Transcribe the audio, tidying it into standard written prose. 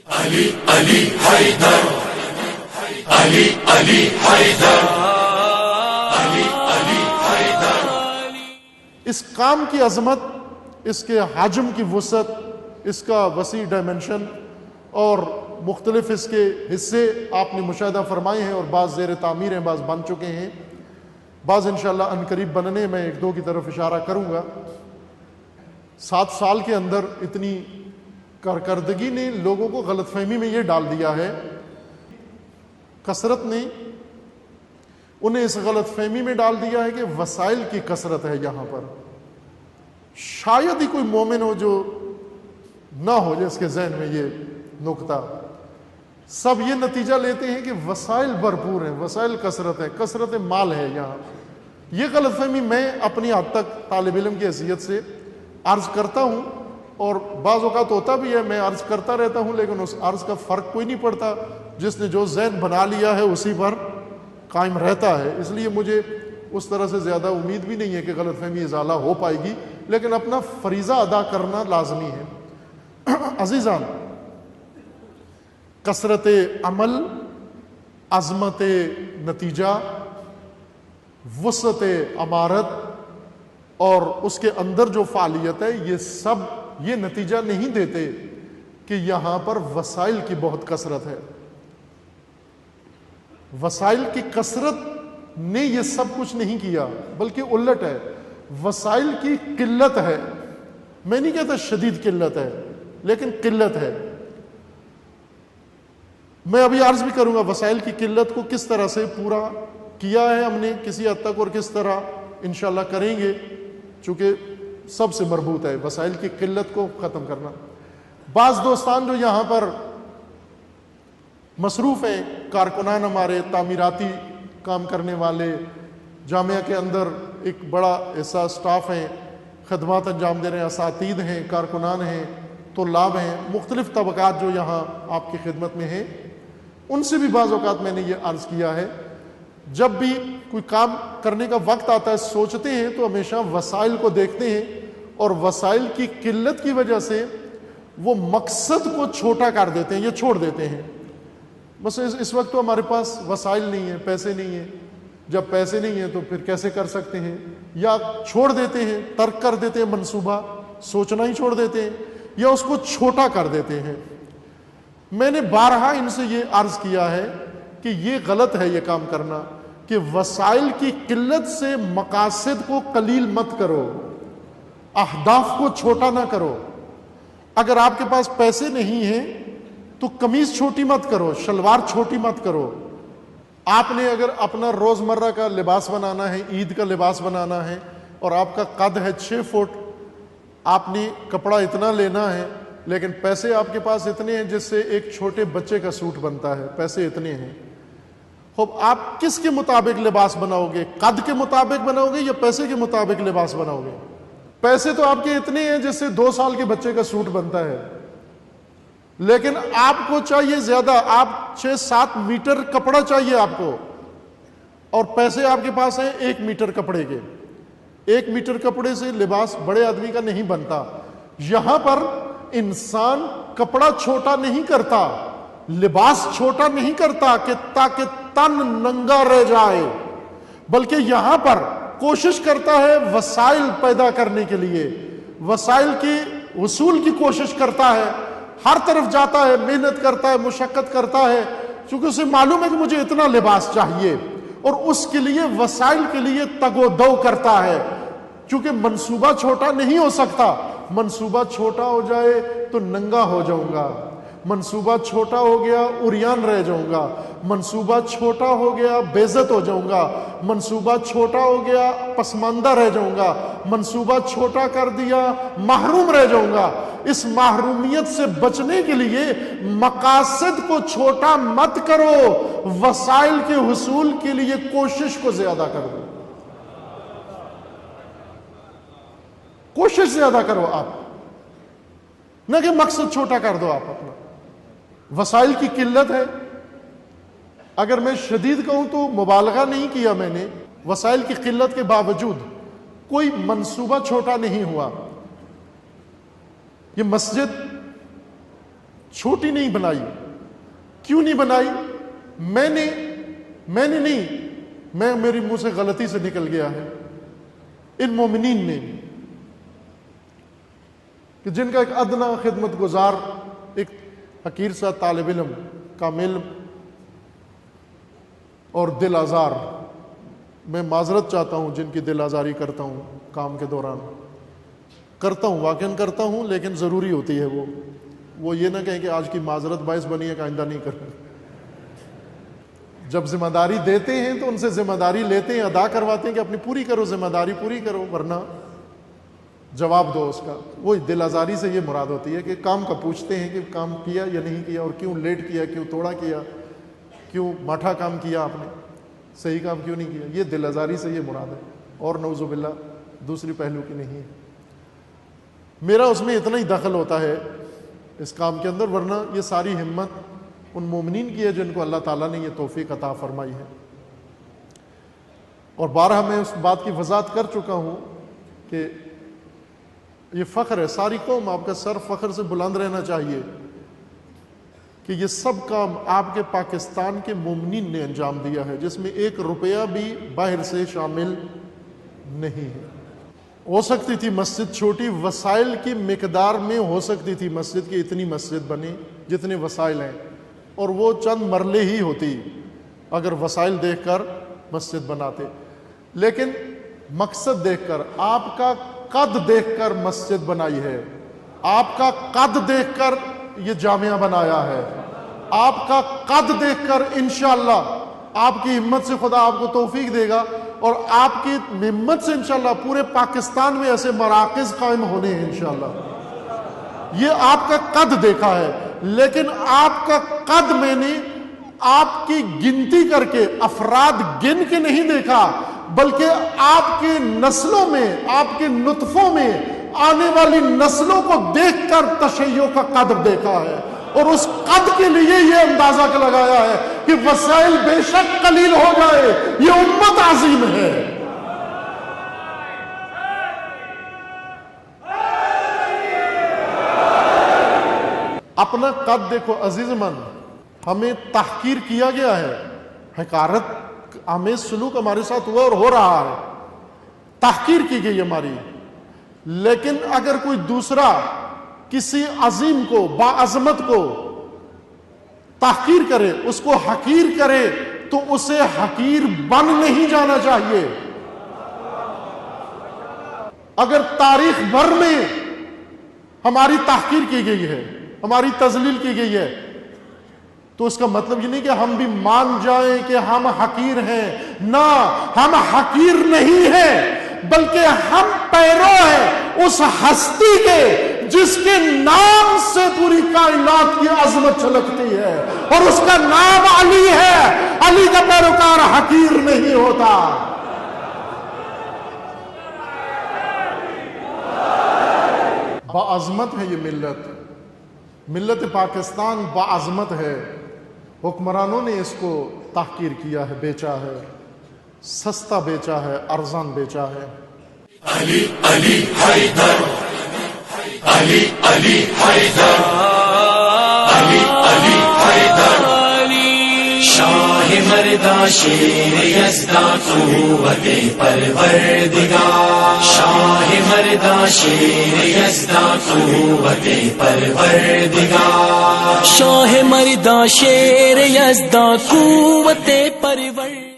علی علی حیدر، علی علی حیدر، علی علی حیدر۔ اس کام کی عظمت، اس کے حجم کی وسعت، اس کا وسیع ڈائمنشن اور مختلف اس کے حصے آپ نے مشاہدہ فرمائے ہیں، اور بعض زیر تعمیر ہیں، بعض بن چکے ہیں، بعض انشاءاللہ عنقریب بننے میں ایک دو کی طرف اشارہ کروں گا۔ 7 سال کے اندر اتنی کارکردگی نے لوگوں کو غلط فہمی میں یہ ڈال دیا ہے، کثرت نے انہیں اس غلط فہمی میں ڈال دیا ہے کہ وسائل کی کثرت ہے یہاں پر۔ شاید ہی کوئی مومن ہو جو نہ ہو جس کے ذہن میں یہ نقطہ، سب یہ نتیجہ لیتے ہیں کہ وسائل بھرپور ہیں، وسائل کثرت ہے، کثرت مال ہے یہاں۔ یہ غلط فہمی میں اپنی حد تک طالب علم کی حیثیت سے عرض کرتا ہوں، اور بعض اوقات ہوتا بھی ہے میں عرض کرتا رہتا ہوں، لیکن اس عرض کا فرق کوئی نہیں پڑتا، جس نے جو ذہن بنا لیا ہے اسی پر قائم رہتا ہے۔ اس لیے مجھے اس طرح سے زیادہ امید بھی نہیں ہے کہ غلط فہمی ازالہ ہو پائے گی، لیکن اپنا فریضہ ادا کرنا لازمی ہے۔ عزیزان، کثرت عمل، عظمت نتیجہ، وسعت عمارت اور اس کے اندر جو فعالیت ہے، یہ سب یہ نتیجہ نہیں دیتے کہ یہاں پر وسائل کی بہت کثرت ہے۔ وسائل کی کثرت نے یہ سب کچھ نہیں کیا، بلکہ الٹ ہے، وسائل کی قلت ہے۔ میں نہیں کہتا شدید قلت ہے، لیکن قلت ہے۔ میں ابھی عرض بھی کروں گا وسائل کی قلت کو کس طرح سے پورا کیا ہے ہم نے کسی حد تک، اور کس طرح انشاءاللہ کریں گے، چونکہ سب سے مربوط ہے وسائل کی قلت کو ختم کرنا۔ بعض دوستان جو یہاں پر مصروف ہیں، کارکنان ہمارے، تعمیراتی کام کرنے والے، جامعہ کے اندر ایک بڑا ایسا سٹاف ہیں، خدمات انجام دے رہے ہیں، اساتید ہیں، کارکنان ہیں، طلاب ہیں، مختلف طبقات جو یہاں آپ کی خدمت میں ہیں، ان سے بھی بعض اوقات میں نے یہ عرض کیا ہے، جب بھی کوئی کام کرنے کا وقت آتا ہے سوچتے ہیں تو ہمیشہ وسائل کو دیکھتے ہیں، اور وسائل کی قلت کی وجہ سے وہ مقصد کو چھوٹا کر دیتے ہیں، یہ چھوڑ دیتے ہیں۔ بس اس وقت تو ہمارے پاس وسائل نہیں ہیں، پیسے نہیں ہیں، جب پیسے نہیں ہیں تو پھر کیسے کر سکتے ہیں، یا چھوڑ دیتے ہیں، ترک کر دیتے ہیں منصوبہ، سوچنا ہی چھوڑ دیتے ہیں، یا اس کو چھوٹا کر دیتے ہیں۔ میں نے بارہا ان سے یہ عرض کیا ہے کہ یہ غلط ہے یہ کام کرنا، کہ وسائل کی قلت سے مقاصد کو قلیل مت کرو، اہداف کو چھوٹا نہ کرو۔ اگر آپ کے پاس پیسے نہیں ہیں تو قمیض چھوٹی مت کرو، شلوار چھوٹی مت کرو۔ آپ نے اگر اپنا روزمرہ کا لباس بنانا ہے، عید کا لباس بنانا ہے، اور آپ کا قد ہے 6 فٹ، آپ نے کپڑا اتنا لینا ہے، لیکن پیسے آپ کے پاس اتنے ہیں جس سے ایک چھوٹے بچے کا سوٹ بنتا ہے، پیسے اتنے ہیں، خوب آپ کس کے مطابق لباس بناؤ گے؟ قد کے مطابق بناؤ گے یا پیسے کے مطابق لباس بناؤ گے؟ پیسے تو آپ کے اتنے ہیں جس سے 2 سال کے بچے کا سوٹ بنتا ہے، لیکن آپ کو چاہیے زیادہ، آپ 6-7 میٹر کپڑا چاہیے آپ کو، اور پیسے آپ کے پاس ہیں 1 میٹر کپڑے کے۔ 1 میٹر کپڑے سے لباس بڑے آدمی کا نہیں بنتا۔ یہاں پر انسان کپڑا چھوٹا نہیں کرتا، لباس چھوٹا نہیں کرتا کہ تاکہ تن ننگا رہ جائے، بلکہ یہاں پر کوشش کرتا ہے وسائل پیدا کرنے کے لیے، وسائل کی وصول کی کوشش کرتا ہے، ہر طرف جاتا ہے، محنت کرتا ہے، مشقت کرتا ہے، چونکہ اسے معلوم ہے کہ مجھے اتنا لباس چاہیے، اور اس کے لیے وسائل کے لیے تگ و دو کرتا ہے، چونکہ منصوبہ چھوٹا نہیں ہو سکتا۔ منصوبہ چھوٹا ہو جائے تو ننگا ہو جاؤں گا، منصوبہ چھوٹا ہو گیا عریان رہ جاؤں گا، منصوبہ چھوٹا ہو گیا بے عزت ہو جاؤں گا، منصوبہ چھوٹا ہو گیا پسماندہ رہ جاؤں گا، منصوبہ چھوٹا کر دیا محروم رہ جاؤں گا۔ اس محرومیت سے بچنے کے لیے مقاصد کو چھوٹا مت کرو، وسائل کے حصول کے لیے کوشش کو زیادہ کرو، کوشش زیادہ کرو آپ، نہ کہ مقصد چھوٹا کر دو آپ اپنا۔ وسائل کی قلت ہے، اگر میں شدید کہوں تو مبالغہ نہیں کیا میں نے، وسائل کی قلت کے باوجود کوئی منصوبہ چھوٹا نہیں ہوا۔ یہ مسجد چھوٹی نہیں بنائی. کیوں نہیں بنائی؟ میں نے نہیں، میری منہ سے غلطی سے نکل گیا ہے. ان مومنین نے کہ جن کا ایک ادنا خدمت گزار، ایک حقیر سا طالب علم، کام علم اور دل آزار، میں معذرت چاہتا ہوں جن کی دل آزاری کرتا ہوں کام کے دوران، کرتا ہوں، واقعاً کرتا ہوں، لیکن ضروری ہوتی ہے. وہ یہ نہ کہیں کہ آج کی معذرت باعث بنی ہے کہ آئندہ نہیں کریں. جب ذمہ داری دیتے ہیں تو ان سے ذمہ داری لیتے ہیں، ادا کرواتے ہیں کہ اپنی پوری کرو، ذمہ داری پوری کرو، ورنہ جواب دو اس کا. وہ دل آزاری سے یہ مراد ہوتی ہے کہ کام کا پوچھتے ہیں کہ کام کیا یا نہیں کیا، اور کیوں لیٹ کیا، کیوں توڑا کیا، کیوں ماٹھا کام کیا آپ نے، صحیح کام کیوں نہیں کیا. یہ دل آزاری سے یہ مراد ہے، اور نعوذ باللہ دوسری پہلو کی نہیں ہے. میرا اس میں اتنا ہی دخل ہوتا ہے اس کام کے اندر، ورنہ یہ ساری ہمت ان مومنین کی ہے جن کو اللہ تعالیٰ نے یہ توفیق عطا فرمائی ہے. اور بارہا میں اس بات کی وضاحت کر چکا ہوں کہ یہ فخر ہے، ساری قوم آپ کا سر فخر سے بلند رہنا چاہیے کہ یہ سب کام آپ کے پاکستان کے مومنین نے انجام دیا ہے، جس میں 1 روپیہ بھی باہر سے شامل نہیں ہے. ہو سکتی تھی مسجد چھوٹی، وسائل کی مقدار میں ہو سکتی تھی مسجد کی اتنی مسجد بنے جتنے وسائل ہیں، اور وہ چند مرلے ہی ہوتی اگر وسائل دیکھ کر مسجد بناتے. لیکن مقصد دیکھ کر، آپ کا قد دیکھ کر مسجد بنائی ہے، آپ کا قد دیکھ کر یہ جامعہ بنایا ہے، آپ کا قد دیکھ کر انشاءاللہ آپ کی ہمت سے خدا آپ کو توفیق دے گا، اور آپ کی ہمت سے انشاءاللہ پورے پاکستان میں ایسے مراکز قائم ہونے ہیں انشاءاللہ. یہ آپ کا قد دیکھا ہے، لیکن آپ کا قد میں نے آپ کی گنتی کر کے، افراد گن کے نہیں دیکھا، بلکہ آپ کی نسلوں میں، آپ کے نطفوں میں آنے والی نسلوں کو دیکھ کر تشیع کا قد دیکھا ہے. اور اس قد کے لیے یہ اندازہ لگایا ہے کہ وسائل بے شک قلیل ہو جائے، یہ امت عظیم ہے. اپنا قد دیکھو عزیز من، ہمیں تحقیر کیا گیا ہے، حقارت آمیز سلوک ہمارے ساتھ ہوا اور ہو رہا ہے، تحقیر کی گئی ہماری. لیکن اگر کوئی دوسرا کسی عظیم کو، باعظمت کو تحقیر کرے، اس کو حقیر کرے، تو اسے حقیر بن نہیں جانا چاہیے. اگر تاریخ بھر میں ہماری تحقیر کی گئی ہے، ہماری تذلیل کی گئی ہے، تو اس کا مطلب یہ نہیں کہ ہم بھی مان جائیں کہ ہم حقیر ہیں. نہ، ہم حقیر نہیں ہیں، بلکہ ہم پیرو ہیں اس ہستی کے جس کے نام سے پوری کائنات کی عظمت چھلکتی ہے، اور اس کا نام علی ہے. علی کا پیروکار حقیر نہیں ہوتا. باعظمت ہے یہ ملت، ملت پاکستان باعظمت ہے. حکمرانوں نے اس کو تحقیر کیا ہے، بیچا ہے، سستا بیچا ہے، ارزان بیچا ہے. علی علی حیدر، علی علی حیدر، علی علی حیدر، شاہ مردہ شیر یزداں قوت پروردگار، شاہ مردہ شیر یزداں قوت پروردگار، شاہ مردہ شیر یزداں قوت پروردگار.